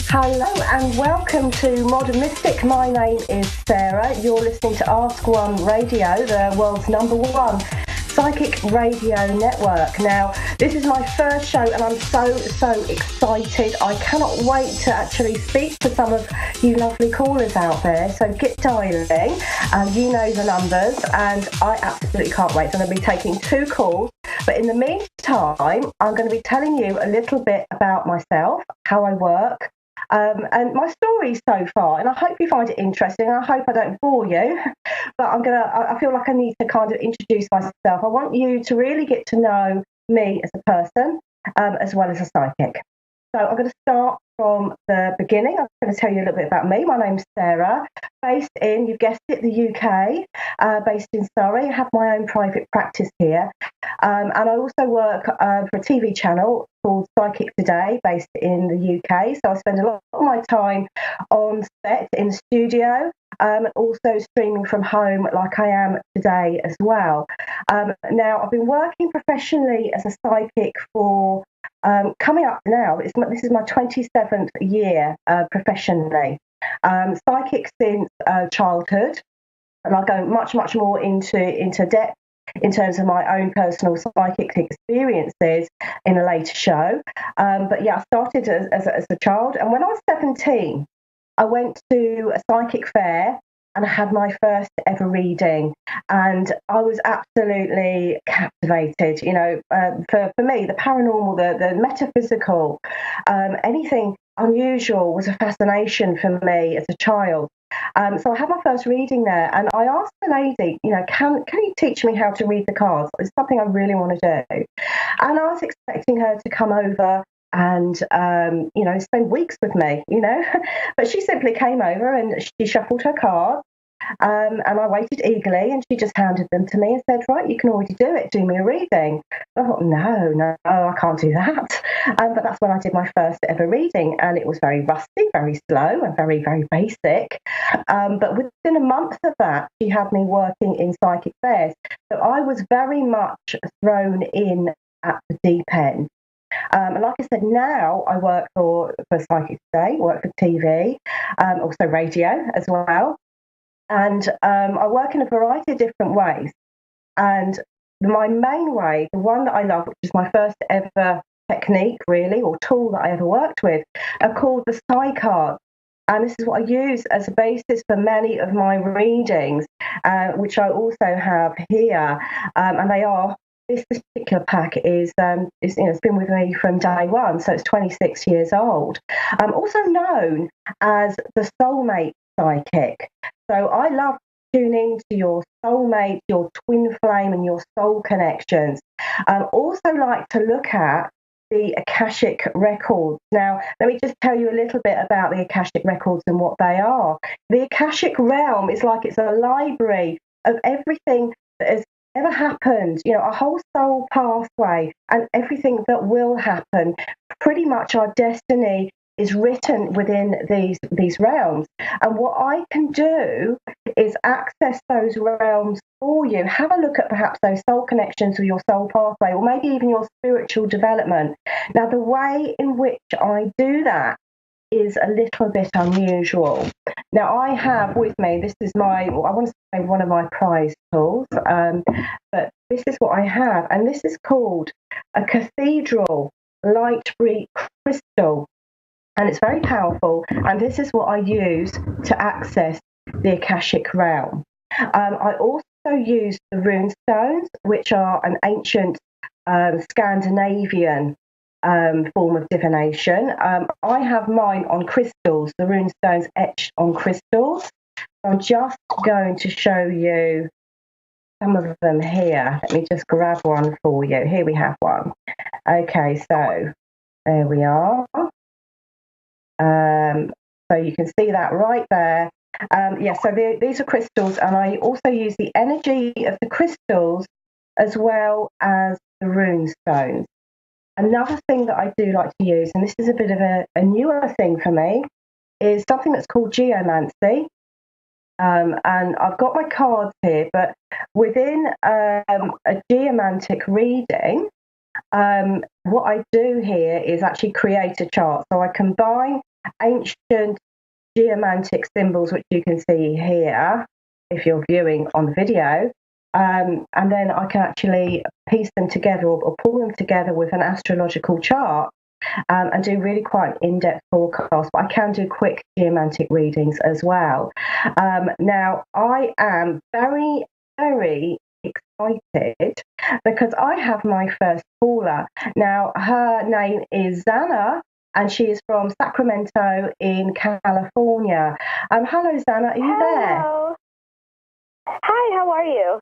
Hello and welcome to Modern Mystic. My name is Sarah. You're listening to Ask One Radio, the world's #1 psychic radio network. Now, this is my first show and I'm so excited. I cannot wait to actually speak to some of you lovely callers out there. So get dialing. You know the numbers and I absolutely can't wait. So I'm going to be taking 2 calls. But in the meantime, I'm going to be telling you a little bit about myself, how I work, and my story so far, and I hope you find it interesting. I hope I don't bore you, but I feel like I need to kind of introduce myself. I want you to really get to know me as a person, as well as a psychic. So I'm going to start from the beginning. I'm going to tell you a little bit about me. My name's Sarah, based in, you've guessed it, the UK, based in Surrey. I have my own private practice here. And I also work for a TV channel called Psychic Today, based in the UK. So I spend a lot of my time on set, in the studio, and also streaming from home like I am today as well. Now, I've been working professionally as a psychic for coming up now, this is my 27th year professionally. Psychic since childhood, and I'll go much more into depth in terms of my own personal psychic experiences in a later show. But yeah, I started as a child, and when I was 17, I went to a psychic fair and I had my first ever reading, and I was absolutely captivated. You know, for me, the paranormal, the metaphysical, anything unusual was a fascination for me as a child. So I had my first reading there, and I asked the lady, you know, can you teach me how to read the cards? It's something I really want to do. And I was expecting her to come over and, you know, spend weeks with me, you know. But she simply came over and she shuffled her cards, and I waited eagerly, and she just handed them to me and said, right, you can already do it, do me a reading. I thought, no, I can't do that. But that's when I did my first ever reading, and it was very rusty, very slow, and very basic. But within a month of that, she had me working in psychic fairs. So I was very much thrown in at the deep end. And like I said, now I work for Psychic Today, work for TV, also radio as well. And I work in a variety of different ways. And my main way, the one that I love, which is my first ever technique, really, or tool that I ever worked with, are called the Psy cards. And this is what I use as a basis for many of my readings, which I also have here. And they are, this particular pack is you know, it's been with me from day one, so it's 26 years old. Also known as the soulmate psychic. So I love tuning to your soulmate, your twin flame, and your soul connections. Also like to look at the Akashic records. Now, let me just tell you a little bit about the Akashic records and what they are. The Akashic realm is like it's a library of everything that has ever happened, you know, a whole soul pathway and everything that will happen. Pretty much our destiny is written within these realms. And what I can do is access those realms for you. Have a look at perhaps those soul connections with your soul pathway, or maybe even your spiritual development. Now, the way in which I do that is a little bit unusual. Now, I have with me, this is I want to say one of my prize tools, but this is what I have, and this is called a cathedral light brick crystal. And it's very powerful, and this is what I use to access the Akashic realm. I also use the rune stones, which are an ancient Scandinavian form of divination. I have mine on crystals, the rune stones etched on crystals. I'm just going to show you some of them here. Let me just grab one for you. Here we have one. Okay, so there we are. So you can see that right there. So these are crystals, and I also use the energy of the crystals as well as the rune stones. Another thing that I do like to use, and this is a bit of a newer thing for me, is something that's called geomancy. And I've got my cards here, but within a geomantic reading, what I do here is actually create a chart. So I combine ancient geomantic symbols, which you can see here if you're viewing on the video. And then I can actually piece them together or pull them together with an astrological chart and do really quite an in-depth forecast. But I can do quick geomantic readings as well. Now, I am very, very excited because I have my first caller. Now, her name is Zana, and she is from Sacramento in California. Hello, Zana, are you there? Hello. Hi, how are you?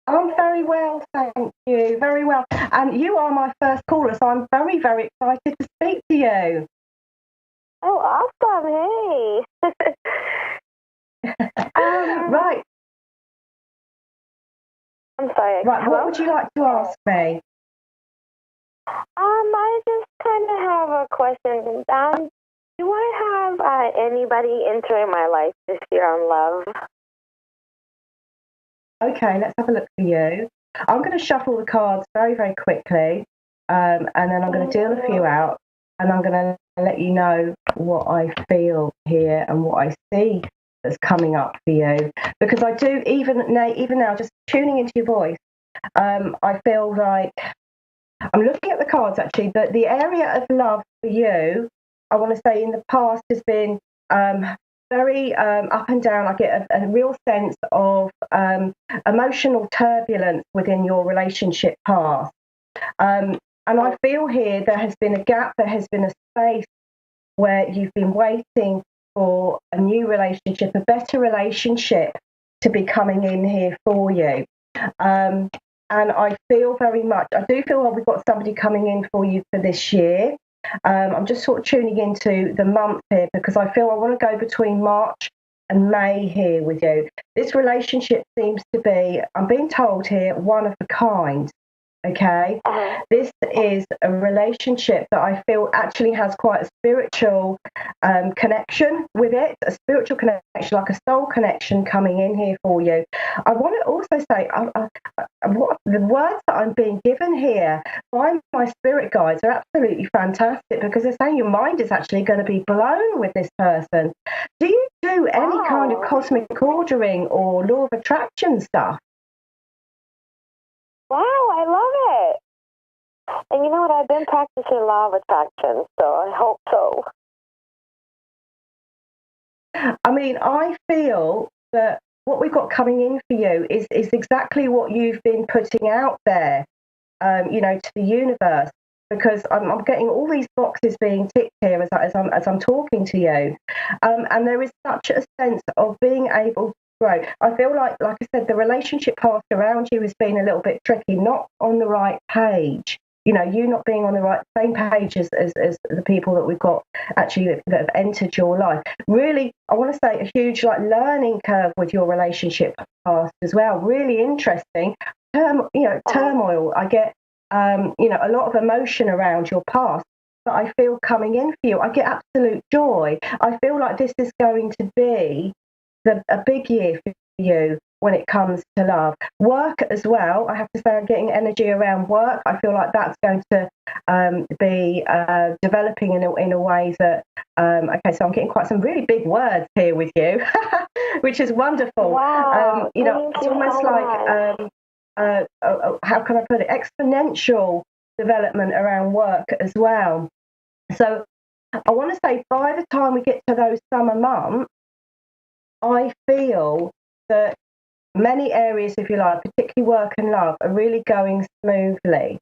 I'm very well, thank you. Very well. And you are my first caller, so I'm very, very excited to speak to you. Oh, awesome. Hey. Right. I'm sorry. Right, Hello? what would you like to ask me? I just kind of have a question. Do I have anybody entering my life this year on love? Okay, let's have a look for you. I'm going to shuffle the cards very, very quickly, and then I'm going to deal a few out, and I'm going to let you know what I feel here and what I see that's coming up for you. Because I do, even now, just tuning into your voice, I feel like I'm looking at the cards actually, but the area of love for you, I want to say in the past has been very up and down. I get a real sense of emotional turbulence within your relationship past. And I feel here there has been a gap, there has been a space where you've been waiting for a new relationship, a better relationship to be coming in here for you. And I feel very much, I do feel like we've got somebody coming in for you for this year. I'm just sort of tuning into the month here because I feel I want to go between March and May here with you. This relationship seems to be, I'm being told here, one of a kind. Okay, this is a relationship that I feel actually has quite a spiritual connection with it, a spiritual connection, like a soul connection coming in here for you. I want to also say what the words that I'm being given here by my spirit guides are absolutely fantastic because they're saying your mind is actually going to be blown with this person. Do you do any kind of cosmic ordering or law of attraction stuff? Wow, I love it. And you know what? I've been practicing law of attraction, so I hope so. I mean, I feel that what we've got coming in for you is exactly what you've been putting out there, to the universe. Because I'm getting all these boxes being ticked here as I'm talking to you, and there is such a sense of being able. Right. I feel like I said, the relationship path around you has been a little bit tricky, not on the right page. You not being on the same page as the people that we've got actually that have entered your life. Really, I want to say a huge learning curve with your relationship past as well. Really interesting. Turmoil. I get a lot of emotion around your past. But I feel coming in for you, I get absolute joy. I feel like this is going to be a big year for you when it comes to love. Work as well, I have to say I'm getting energy around work. I feel like that's going to be developing in a way that, okay, so I'm getting quite some really big words here with you, which is wonderful. Wow. It's almost like, how can I put it, exponential development around work as well. So I want to say by the time we get to those summer months, I feel that many areas, if you like, particularly work and love, are really going smoothly.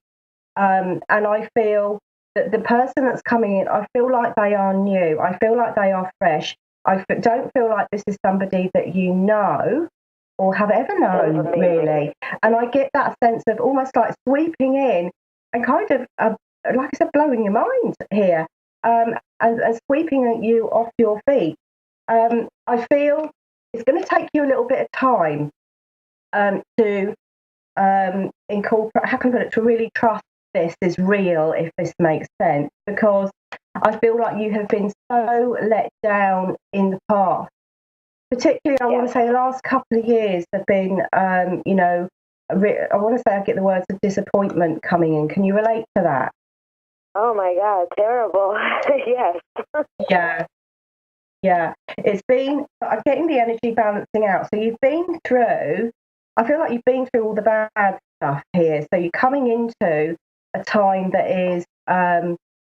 And I feel that the person that's coming in, I feel like they are new. I feel like they are fresh. I don't feel like this is somebody that you know or have ever known, really. And I get that sense of almost like sweeping in and kind of, like I said, blowing your mind here and sweeping you off your feet. I feel it's going to take you a little bit of time to incorporate, how can I put it, to really trust this is real, if this makes sense, because I feel like you have been so let down in the past. Particularly, I want to say the last couple of years have been, I want to say I get the words of disappointment coming in. Can you relate to that? Oh my God, terrible. Yes. Yeah. Yeah, it's been getting the energy balancing out. So you've been through, I feel like you've been through all the bad stuff here. So you're coming into a time that is, I'm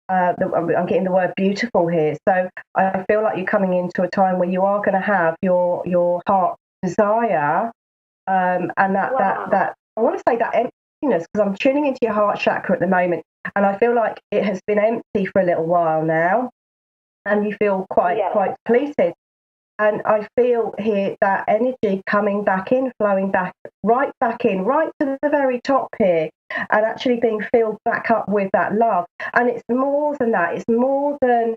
getting the word beautiful here. So I feel like you're coming into a time where you are going to have your heart desire, and that I want to say that emptiness, because I'm tuning into your heart chakra at the moment, and I feel like it has been empty for a little while now, and you feel quite depleted. And I feel here that energy coming back in, flowing back in, right to the very top here, and actually being filled back up with that love. And it's more than that. It's more than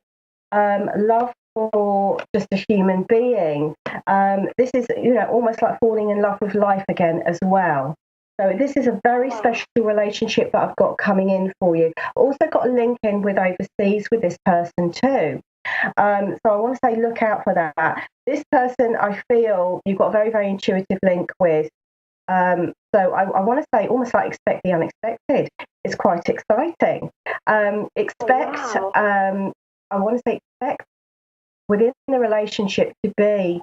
love for just a human being. This is, almost like falling in love with life again as well. So this is a very special relationship that I've got coming in for you. Also got a link in with overseas with this person too. So I want to say look out for that. This person, I feel you've got a very, very intuitive link with. So I want to say almost like expect the unexpected. It's quite exciting. I want to say expect within the relationship to be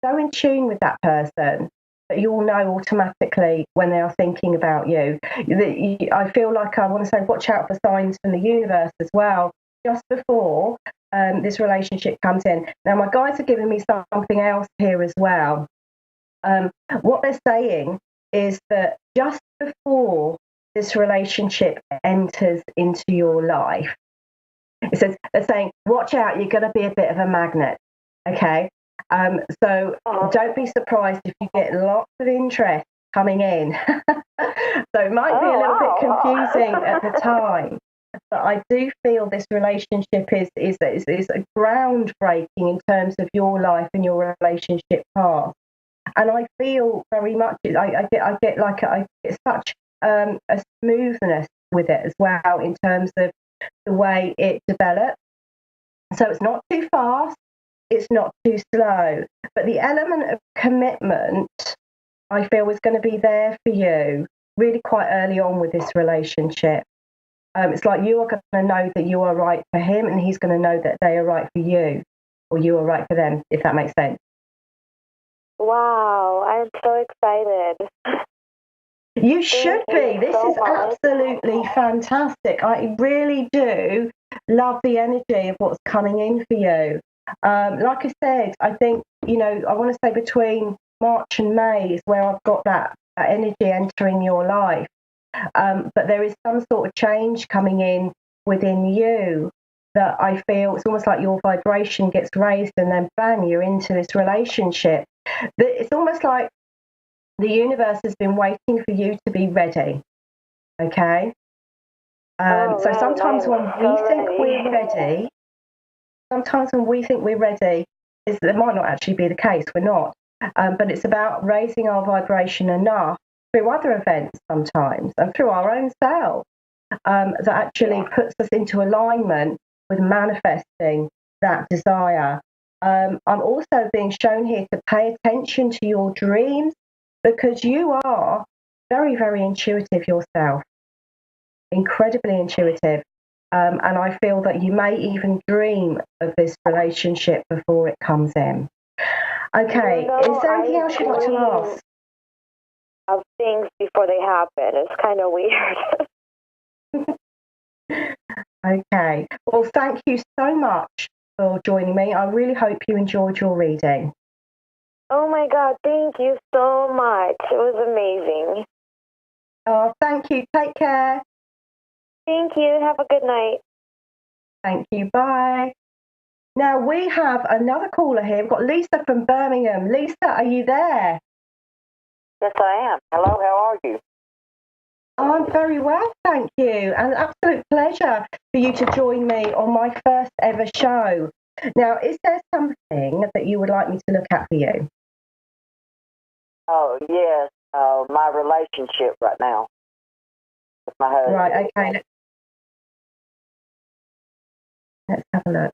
so in tune with that person that you'll know automatically when they are thinking about you. I feel like I want to say watch out for signs from the universe as well, just before this relationship comes in. Now, my guides are giving me something else here as well. What they're saying is that just before this relationship enters into your life, it says they're saying, watch out, you're going to be a bit of a magnet. Okay. So don't be surprised if you get lots of interest coming in. So it might be a little bit confusing at the time, but I do feel this relationship is a groundbreaking in terms of your life and your relationship path. And I feel very much I get such a smoothness with it as well in terms of the way it develops. So it's not too fast, it's not too slow, but the element of commitment I feel is going to be there for you really quite early on with this relationship. It's like you are going to know that you are right for him, and he's going to know that they are right for you, or you are right for them, if that makes sense. Wow, I'm so excited. You should be. This is absolutely fantastic. I really do love the energy of what's coming in for you. Like I said, I think, I want to say between March and May is where I've got that energy entering your life. But there is some sort of change coming in within you that I feel it's almost like your vibration gets raised and then bang, you're into this relationship. It's almost like the universe has been waiting for you to be ready. Okay? So sometimes when we think we're ready, it might not actually be the case. We're not. But it's about raising our vibration enough through other events sometimes and through our own self that actually puts us into alignment with manifesting that desire. I'm also being shown here to pay attention to your dreams because you are very, very intuitive yourself, incredibly intuitive. And I feel that you may even dream of this relationship before it comes in. Okay, is there anything else you'd like to ask? Of things before they happen. It's kind of weird. Okay. Well, thank you so much for joining me. I really hope you enjoyed your reading. Oh my God, thank you so much. It was amazing. Oh, thank you. Take care. Thank you. Have a good night. Thank you. Bye. Now we have another caller here. We've got Lisa from Birmingham. Lisa, are you there? Yes, I am. Hello, how are you? I'm very well, thank you. And an absolute pleasure for you to join me on my first ever show. Now, is there something that you would like me to look at for you? Oh, yes. My relationship right now with my husband. Right, okay. Let's have a look.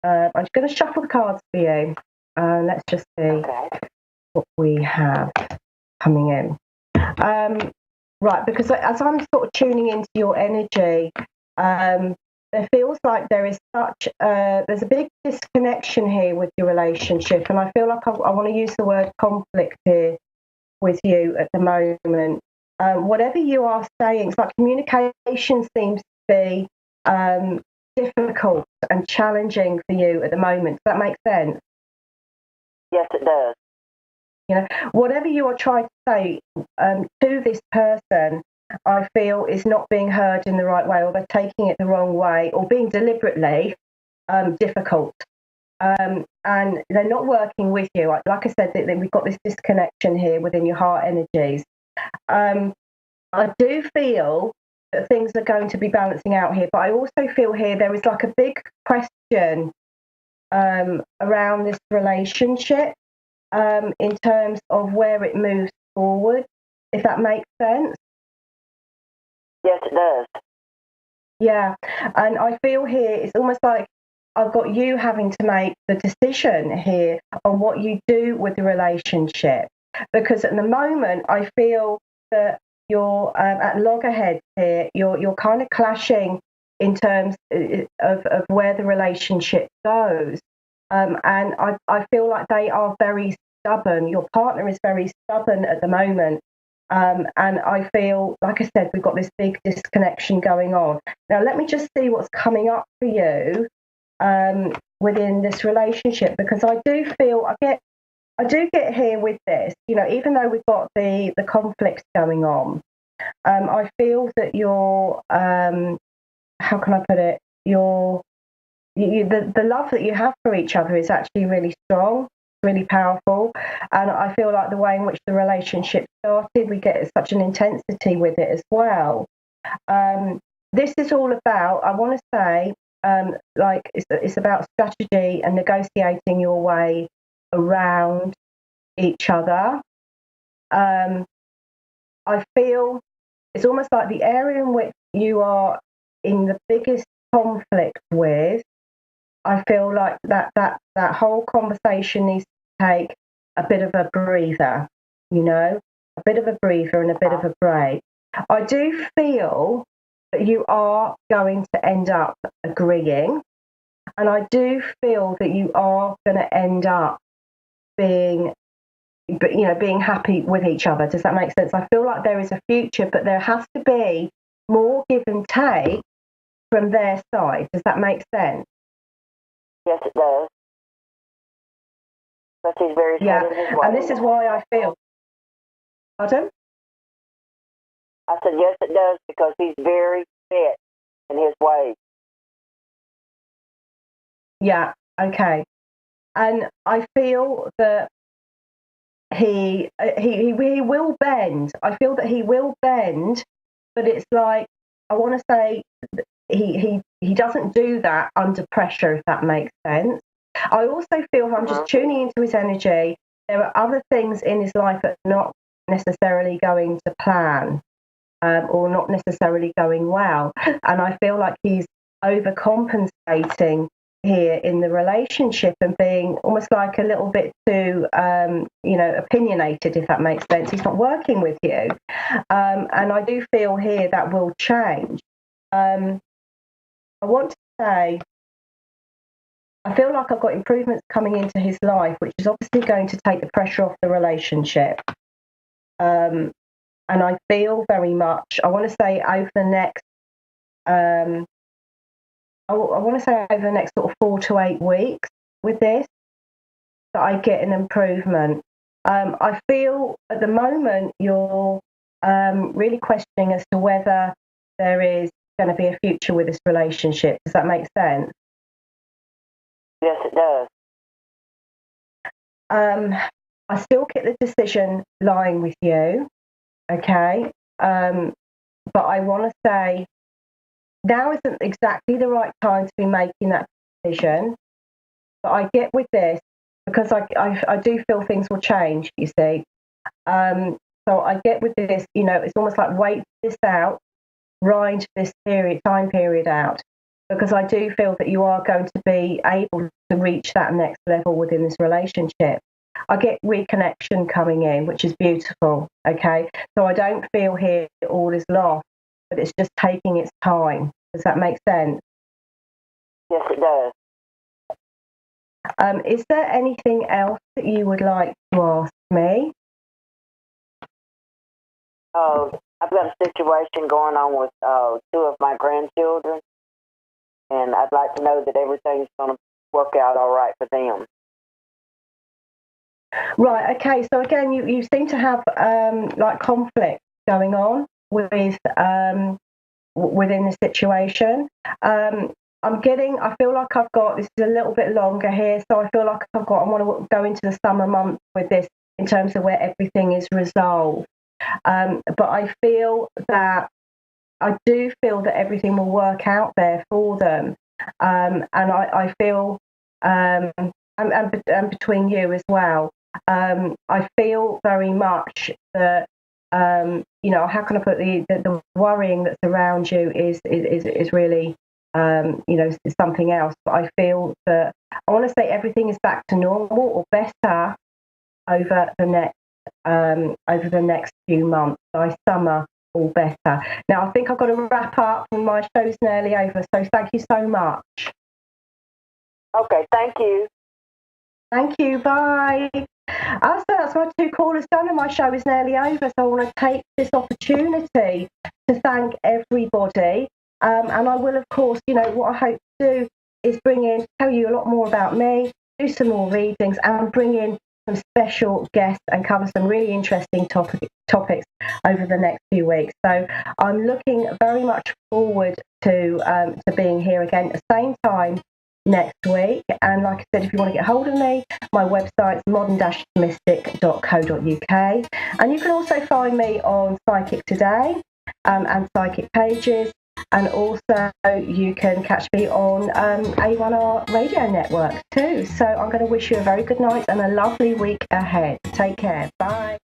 I'm just going to shuffle the cards for you. Let's just see what we have coming in. Right, because as I'm sort of tuning into your energy, there feels like there is there's a big disconnection here with your relationship, and I feel like I want to use the word conflict here with you at the moment. Whatever you are saying, it's like communication seems to be difficult and challenging for you at the moment. Does that make sense? Yes, it does. You know, whatever you are trying to say to this person, I feel is not being heard in the right way, or they're taking it the wrong way, or being deliberately difficult. And they're not working with you. Like I said, that we've got this disconnection here within your heart energies. I do feel that things are going to be balancing out here, but I also feel here there is like a big question around this relationship in terms of where it moves forward, if that makes sense. Yes, it does. Yeah, and I feel here it's almost like I've got you having to make the decision here on what you do with the relationship, because at the moment I feel that you're at loggerheads here. You're kind of clashing in terms of where the relationship goes, and I feel like they are very stubborn. Your partner is very stubborn at the moment. And I feel, like I said, we've got this big disconnection going on. Now, let me just see what's coming up for you within this relationship, because I do feel I do get here with this. You know, even though we've got the conflict going on, I feel that you're how can I put it? The love that you have for each other is actually really strong, really powerful, and I feel like the way in which the relationship started, we get such an intensity with it as well. This is all about, I want to say, like it's about strategy and negotiating your way around each other. I feel it's almost like the area in which you are in the biggest conflict with. I feel like that whole conversation needs to take a bit of a breather, you know, a bit of a breather and a bit of a break. I do feel that you are going to end up agreeing, and I do feel that you are going to end up being, being happy with each other. Does that make sense? I feel like there is a future, but there has to be more give and take from their side. Does that make sense? Yes, it does. But he's very Yeah, set in his ways. and this is why I feel. Pardon? I said, yes, it does, because he's very set in his ways. Yeah, okay. And I feel that he will bend. I feel that he will bend, but it's like, I want to say he doesn't do that under pressure, if that makes sense. I also feel, I'm just tuning into his energy, there are other things in his life that are not necessarily going to plan, or not necessarily going well. And I feel like he's overcompensating here in the relationship and being almost like a little bit too, opinionated, if that makes sense. He's not working with you. And I do feel here that will change. I want to say, I feel like I've got improvements coming into his life, which is obviously going to take the pressure off the relationship. And I feel very much, I want to say over the next, I want to say over the next sort of 4 to 8 weeks with this, that I get an improvement. I feel at the moment you're really questioning as to whether there is going to be a future with this relationship. Does that make sense? Yes, it does. I still get the decision lying with you, okay? But I want to say now isn't exactly the right time to be making that decision. But I get with this because I do feel things will change, you see. So I get with this, it's almost like wait this out, ride this time period out, because I do feel that you are going to be able to reach that next level within this relationship. I get reconnection coming in, which is beautiful, okay? So I don't feel here all is lost, but it's just taking its time. Does that make sense? Yes, it does. Is there anything else that you would like to ask me? I've got a situation going on with two of my grandchildren, and I'd like to know that everything's going to work out all right for them. Right, okay, so again, you seem to have like conflict going on with within the situation. I feel like I've got, this is a little bit longer here, so I feel like I want to go into the summer months with this in terms of where everything is resolved. But I do feel that everything will work out there for them. And I feel, and between you as well, I feel very much that, how can I put the worrying that's around you is really, something else. But I feel that I want to say everything is back to normal or better over the next few months. By summer, all better. Now, I think I've got to wrap up, and my show's nearly over. So thank you so much. Okay, thank you. Thank you. Bye. So that's my two callers done, and my show is nearly over. So I want to take this opportunity to thank everybody. And I will, of course, what I hope to do is tell you a lot more about me, do some more readings, and bring in some special guests and cover some really interesting topics over the next few weeks. So I'm looking very much forward to being here again at the same time next week. And like I said, if you want to get hold of me, my website's modern-mystic.co.uk, and you can also find me on Psychic Today and Psychic Pages, and also you can catch me on A1R Radio Network too. So I'm going to wish you a very good night and a lovely week ahead. Take care. Bye.